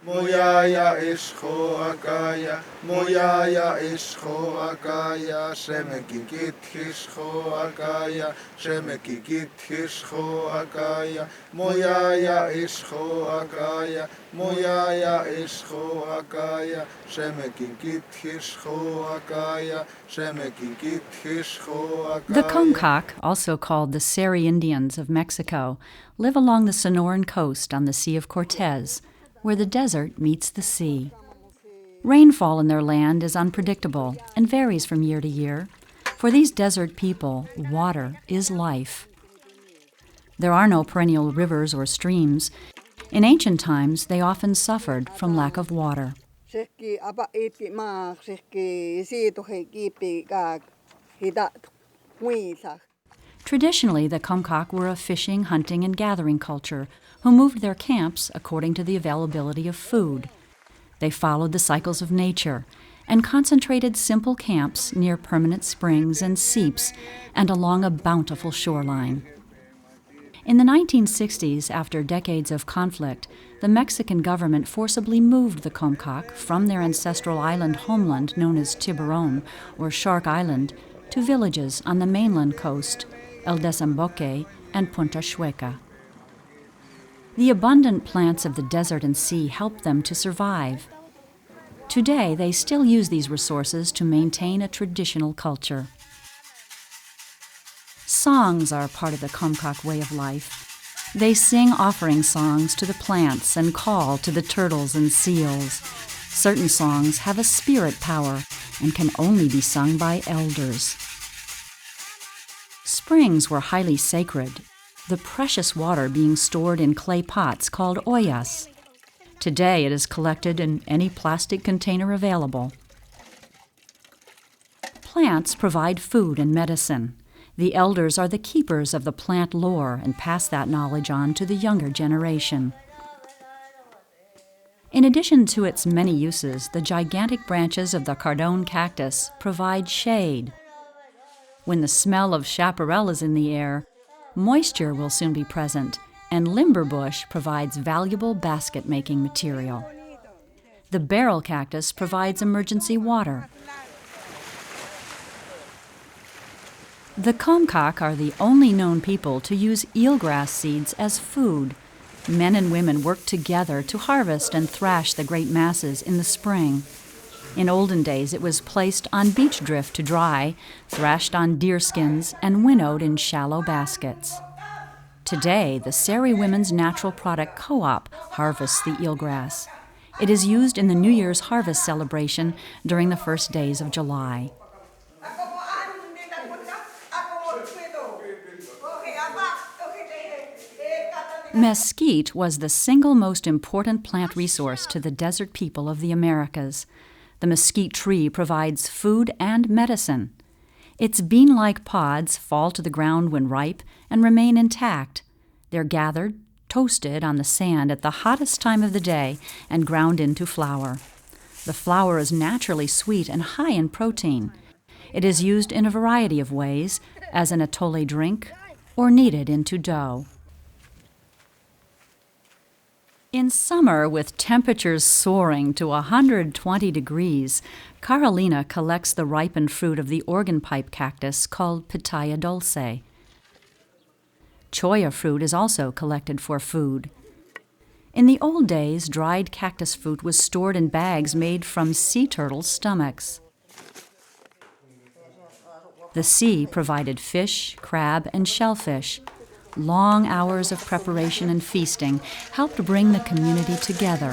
Moyaya isho akaya, moyaya isho akaya, shemekikit hisho akaya, shemekikit hisho akaya, moyaya isho akaya, moyaya isho akaya, shemekikit hisho akaya, shemekikit hisho akaya. The COMCAAC, also called the Seri Indians of Mexico, live along the Sonoran coast on the Sea of Cortez, where the desert meets the sea. Rainfall in their land is unpredictable and varies from year to year. For these desert people, water is life. There are no perennial rivers or streams. In ancient times, they often suffered from lack of water. Traditionally, the COMCAAC were a fishing, hunting, and gathering culture who moved their camps according to the availability of food. They followed the cycles of nature and concentrated simple camps near permanent springs and seeps and along a bountiful shoreline. In the 1960s, after decades of conflict, the Mexican government forcibly moved the COMCAAC from their ancestral island homeland known as Tiburon, or Shark Island, to villages on the mainland coast, El Desemboque and Punta Chueca. The abundant plants of the desert and sea helped them to survive. Today, they still use these resources to maintain a traditional culture. Songs are part of the COMCAAC way of life. They sing offering songs to the plants and call to the turtles and seals. Certain songs have a spirit power and can only be sung by elders. Springs were highly sacred, the precious water being stored in clay pots called ollas. Today it is collected in any plastic container available. Plants provide food and medicine. The elders are the keepers of the plant lore and pass that knowledge on to the younger generation. In addition to its many uses, the gigantic branches of the cardone cactus provide shade. When the smell of chaparral is in the air, moisture will soon be present, and limber bush provides valuable basket-making material. The barrel cactus provides emergency water. The COMCAAC are the only known people to use eelgrass seeds as food. Men and women work together to harvest and thrash the great masses in the spring. In olden days, it was placed on beach drift to dry, thrashed on deerskins, and winnowed in shallow baskets. Today, the Seri Women's Natural Product Co-op harvests the eelgrass. It is used in the New Year's harvest celebration during the first days of July. Mesquite was the single most important plant resource to the desert people of the Americas. The mesquite tree provides food and medicine. Its bean-like pods fall to the ground when ripe and remain intact. They're gathered, toasted on the sand at the hottest time of the day, and ground into flour. The flour is naturally sweet and high in protein. It is used in a variety of ways, as an atole drink or kneaded into dough. In summer, with temperatures soaring to 120 degrees, Carolina collects the ripened fruit of the organ pipe cactus called pitaya dulce. Cholla fruit is also collected for food. In the old days, dried cactus fruit was stored in bags made from sea turtles' stomachs. The sea provided fish, crab, and shellfish. Long hours of preparation and feasting helped bring the community together.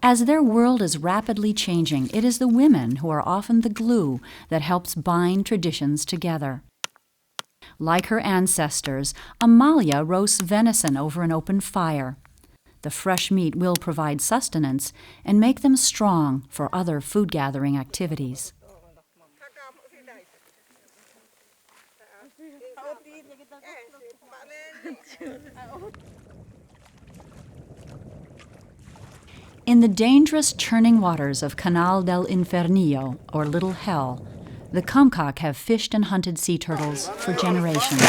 As their world is rapidly changing, it is the women who are often the glue that helps bind traditions together. Like her ancestors, Amalia roasts venison over an open fire. The fresh meat will provide sustenance and make them strong for other food-gathering activities. In the dangerous churning waters of Canal del Infernillo, or Little Hell, the COMCAAC have fished and hunted sea turtles for generations.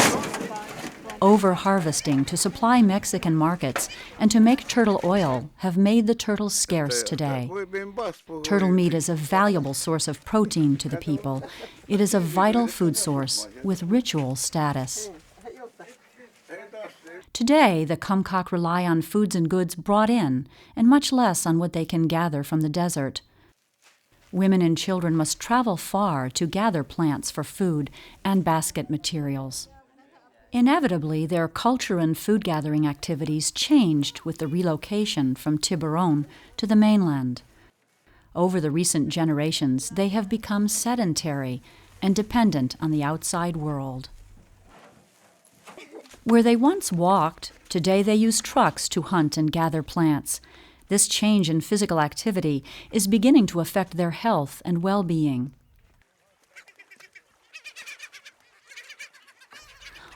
Over-harvesting to supply Mexican markets and to make turtle oil have made the turtles scarce today. Turtle meat is a valuable source of protein to the people. It is a vital food source with ritual status. Today, the COMCAAC rely on foods and goods brought in, and much less on what they can gather from the desert. Women and children must travel far to gather plants for food and basket materials. Inevitably, their culture and food-gathering activities changed with the relocation from Tiburon to the mainland. Over the recent generations, they have become sedentary and dependent on the outside world. Where they once walked, today they use trucks to hunt and gather plants. This change in physical activity is beginning to affect their health and well-being.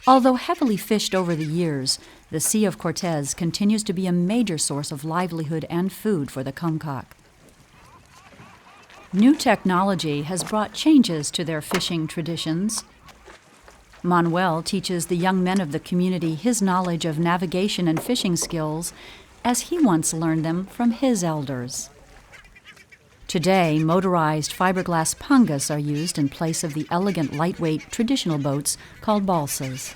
Although heavily fished over the years, the Sea of Cortez continues to be a major source of livelihood and food for the COMCAAC. New technology has brought changes to their fishing traditions. Manuel teaches the young men of the community his knowledge of navigation and fishing skills as he once learned them from his elders. Today, motorized fiberglass pangas are used in place of the elegant, lightweight, traditional boats called balsas.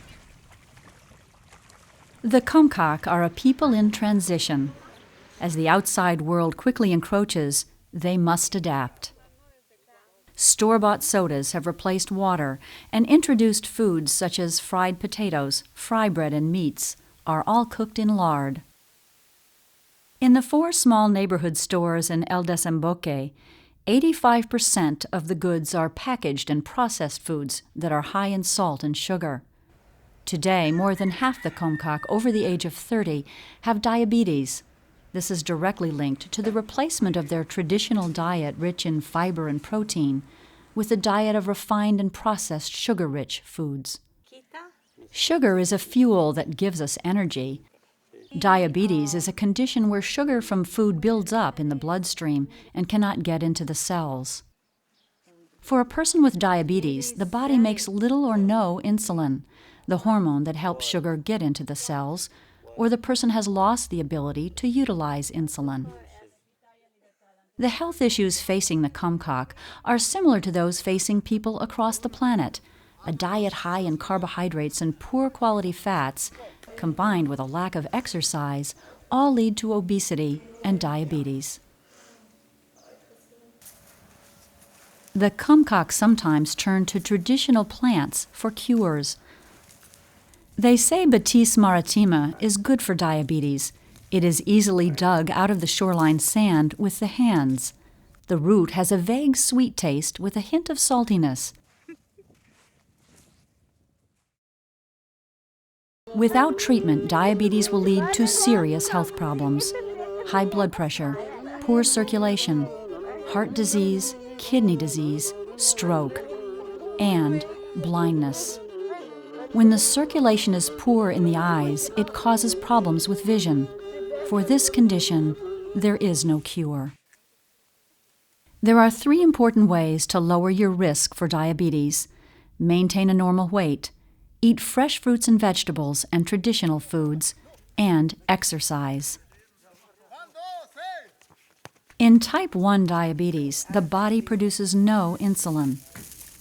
The COMCAAC are a people in transition. As the outside world quickly encroaches, they must adapt. Store-bought sodas have replaced water, and introduced foods such as fried potatoes, fry bread, and meats are all cooked in lard. In the 4 small neighborhood stores in El Desemboque, 85% of the goods are packaged and processed foods that are high in salt and sugar. Today, more than half the COMCAAC over the age of 30 have diabetes. This is directly linked to the replacement of their traditional diet rich in fiber and protein with a diet of refined and processed sugar-rich foods. Sugar is a fuel that gives us energy. Diabetes is a condition where sugar from food builds up in the bloodstream and cannot get into the cells. For a person with diabetes, the body makes little or no insulin, the hormone that helps sugar get into the cells, or the person has lost the ability to utilize insulin. The health issues facing the COMCAAC are similar to those facing people across the planet. A diet high in carbohydrates and poor quality fats, combined with a lack of exercise, all lead to obesity and diabetes. The COMCAAC sometimes turn to traditional plants for cures. They say Batis maritima is good for diabetes. It is easily dug out of the shoreline sand with the hands. The root has a vague sweet taste with a hint of saltiness. Without treatment, diabetes will lead to serious health problems: high blood pressure, poor circulation, heart disease, kidney disease, stroke, and blindness. When the circulation is poor in the eyes, it causes problems with vision. For this condition, there is no cure. There are 3 important ways to lower your risk for diabetes: maintain a normal weight, eat fresh fruits and vegetables and traditional foods, and exercise. In type 1 diabetes, the body produces no insulin.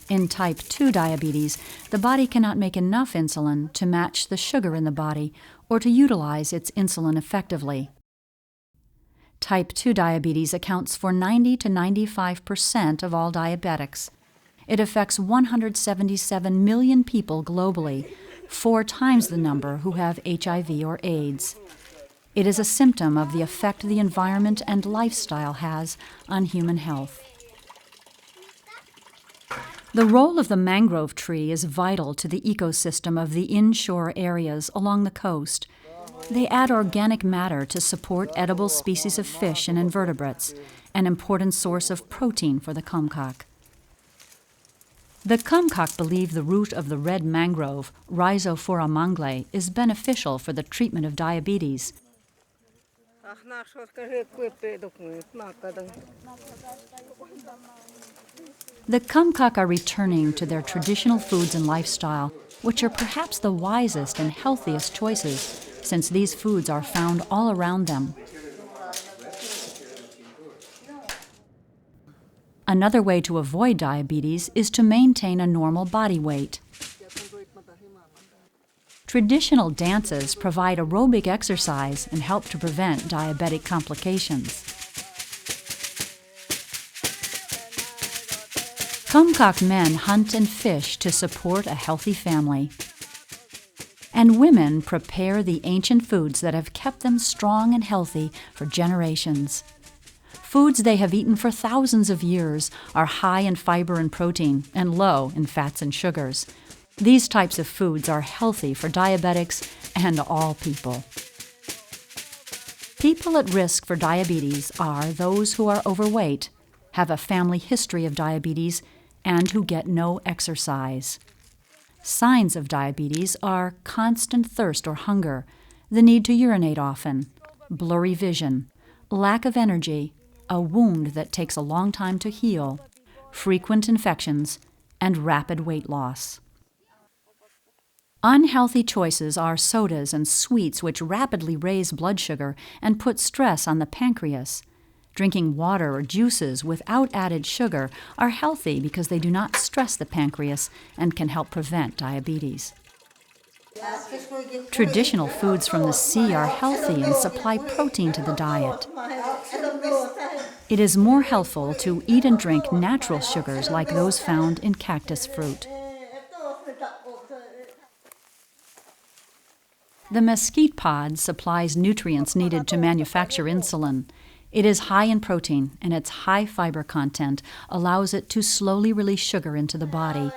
In type 2 diabetes, the body cannot make enough insulin to match the sugar in the body or to utilize its insulin effectively. Type 2 diabetes accounts for 90 to 95% of all diabetics. It affects 177 million people globally, 4 times the number who have HIV or AIDS. It is a symptom of the effect the environment and lifestyle has on human health. The role of the mangrove tree is vital to the ecosystem of the inshore areas along the coast. They add organic matter to support edible species of fish and invertebrates, an important source of protein for the COMCAAC. The COMCAAC believe the root of the red mangrove, Rhizophora mangle, is beneficial for the treatment of diabetes. The COMCAAC are returning to their traditional foods and lifestyle, which are perhaps the wisest and healthiest choices, since these foods are found all around them. Another way to avoid diabetes is to maintain a normal body weight. Traditional dances provide aerobic exercise and help to prevent diabetic complications. COMCAAC men hunt and fish to support a healthy family. And women prepare the ancient foods that have kept them strong and healthy for generations. Foods they have eaten for thousands of years are high in fiber and protein and low in fats and sugars. These types of foods are healthy for diabetics and all people. People at risk for diabetes are those who are overweight, have a family history of diabetes, and who get no exercise. Signs of diabetes are constant thirst or hunger, the need to urinate often, blurry vision, lack of energy, a wound that takes a long time to heal, frequent infections, and rapid weight loss. Unhealthy choices are sodas and sweets which rapidly raise blood sugar and put stress on the pancreas. Drinking water or juices without added sugar are healthy because they do not stress the pancreas and can help prevent diabetes. Traditional foods from the sea are healthy and supply protein to the diet. It is more helpful to eat and drink natural sugars like those found in cactus fruit. The mesquite pod supplies nutrients needed to manufacture insulin. It is high in protein, and its high fiber content allows it to slowly release sugar into the body,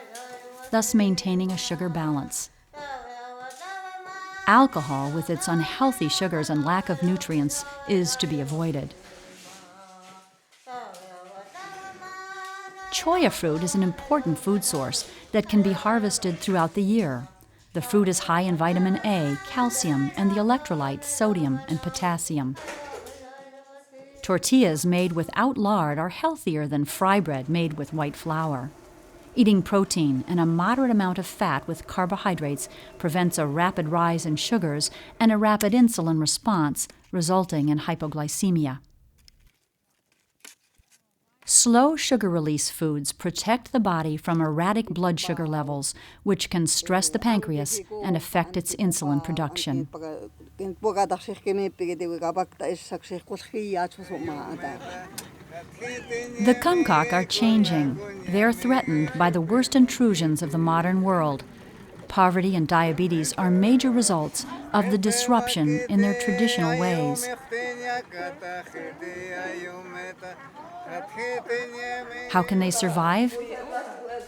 thus maintaining a sugar balance. Alcohol, with its unhealthy sugars and lack of nutrients, is to be avoided. Choya fruit is an important food source that can be harvested throughout the year. The fruit is high in vitamin A, calcium, and the electrolytes sodium and potassium. Tortillas made without lard are healthier than fry bread made with white flour. Eating protein and a moderate amount of fat with carbohydrates prevents a rapid rise in sugars and a rapid insulin response, resulting in hypoglycemia. Slow sugar release foods protect the body from erratic blood sugar levels, which can stress the pancreas and affect its insulin production. The COMCAAC are changing. They are threatened by the worst intrusions of the modern world. Poverty and diabetes are major results of the disruption in their traditional ways. How can they survive?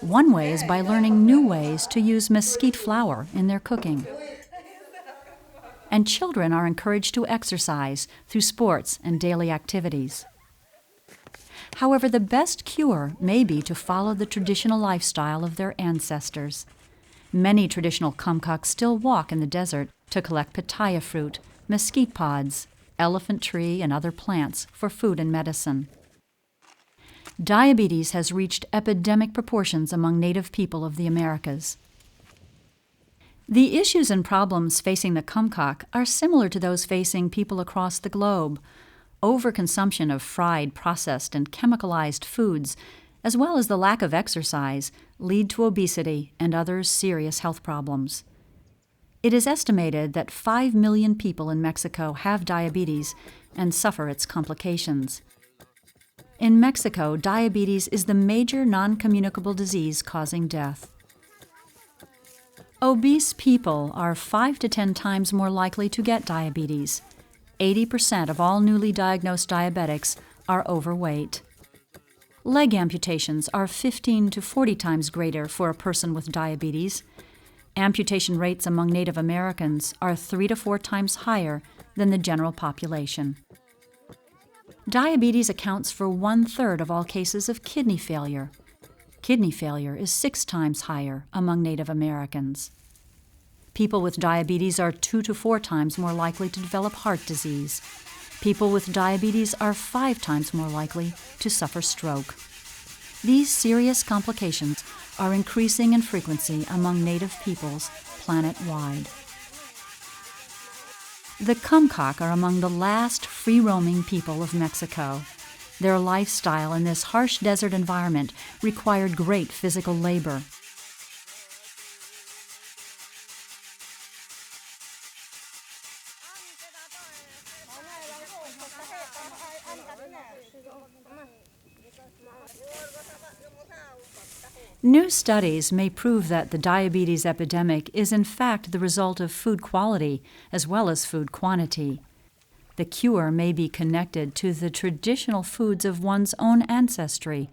One way is by learning new ways to use mesquite flour in their cooking. And children are encouraged to exercise through sports and daily activities. However, the best cure may be to follow the traditional lifestyle of their ancestors. Many traditional COMCAAC still walk in the desert to collect pitaya fruit, mesquite pods, elephant tree, and other plants for food and medicine. Diabetes has reached epidemic proportions among Native people of the Americas. The issues and problems facing the COMCAAC are similar to those facing people across the globe. Overconsumption of fried, processed, and chemicalized foods, as well as the lack of exercise, lead to obesity and other serious health problems. It is estimated that 5 million people in Mexico have diabetes and suffer its complications. In Mexico, diabetes is the major non-communicable disease causing death. Obese people are 5 to 10 times more likely to get diabetes. 80% of all newly diagnosed diabetics are overweight. Leg amputations are 15 to 40 times greater for a person with diabetes. Amputation rates among Native Americans are 3 to 4 times higher than the general population. Diabetes accounts for 1/3 of all cases of kidney failure. Kidney failure is 6 times higher among Native Americans. People with diabetes are 2 to 4 times more likely to develop heart disease. People with diabetes are 5 times more likely to suffer stroke. These serious complications are increasing in frequency among native peoples planet-wide. The COMCAAC are among the last free-roaming people of Mexico. Their lifestyle in this harsh desert environment required great physical labor. New studies may prove that the diabetes epidemic is in fact the result of food quality as well as food quantity. The cure may be connected to the traditional foods of one's own ancestry,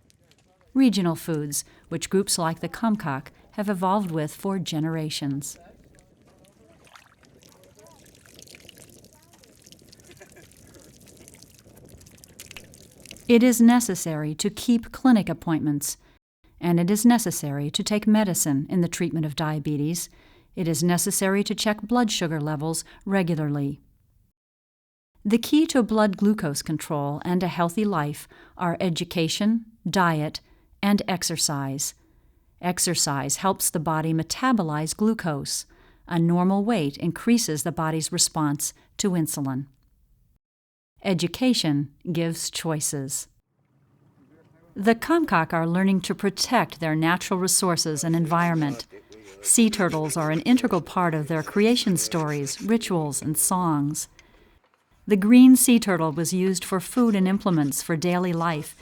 regional foods which groups like the COMCAAC have evolved with for generations. It is necessary to keep clinic appointments, and it is necessary to take medicine in the treatment of diabetes. It is necessary to check blood sugar levels regularly. The key to blood glucose control and a healthy life are education, diet, and exercise. Exercise helps the body metabolize glucose. A normal weight increases the body's response to insulin. Education gives choices. The COMCAAC are learning to protect their natural resources and environment. Sea turtles are an integral part of their creation stories, rituals, and songs. The green sea turtle was used for food and implements for daily life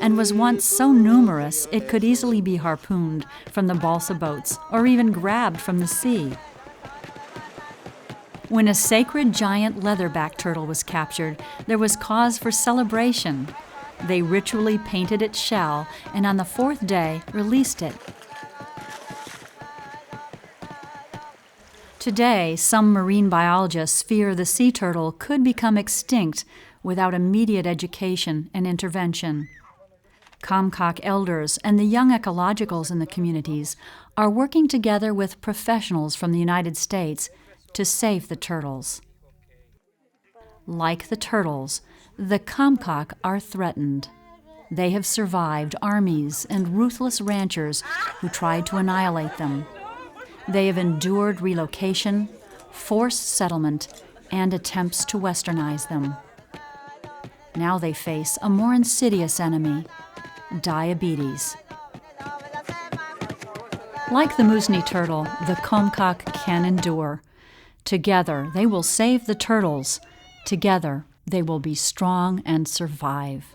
and was once so numerous it could easily be harpooned from the balsa boats or even grabbed from the sea. When a sacred giant leatherback turtle was captured, there was cause for celebration. They ritually painted its shell and on the 4th day released it. Today, some marine biologists fear the sea turtle could become extinct without immediate education and intervention. COMCAAC elders and the young ecologicals in the communities are working together with professionals from the United States to save the turtles. Like the turtles, the COMCAAC are threatened. They have survived armies and ruthless ranchers who tried to annihilate them. They have endured relocation, forced settlement, and attempts to westernize them. Now they face a more insidious enemy, diabetes. Like the MOOSNI turtle, the COMCAAC can endure. Together, they will save the turtles. Together, they will be strong and survive.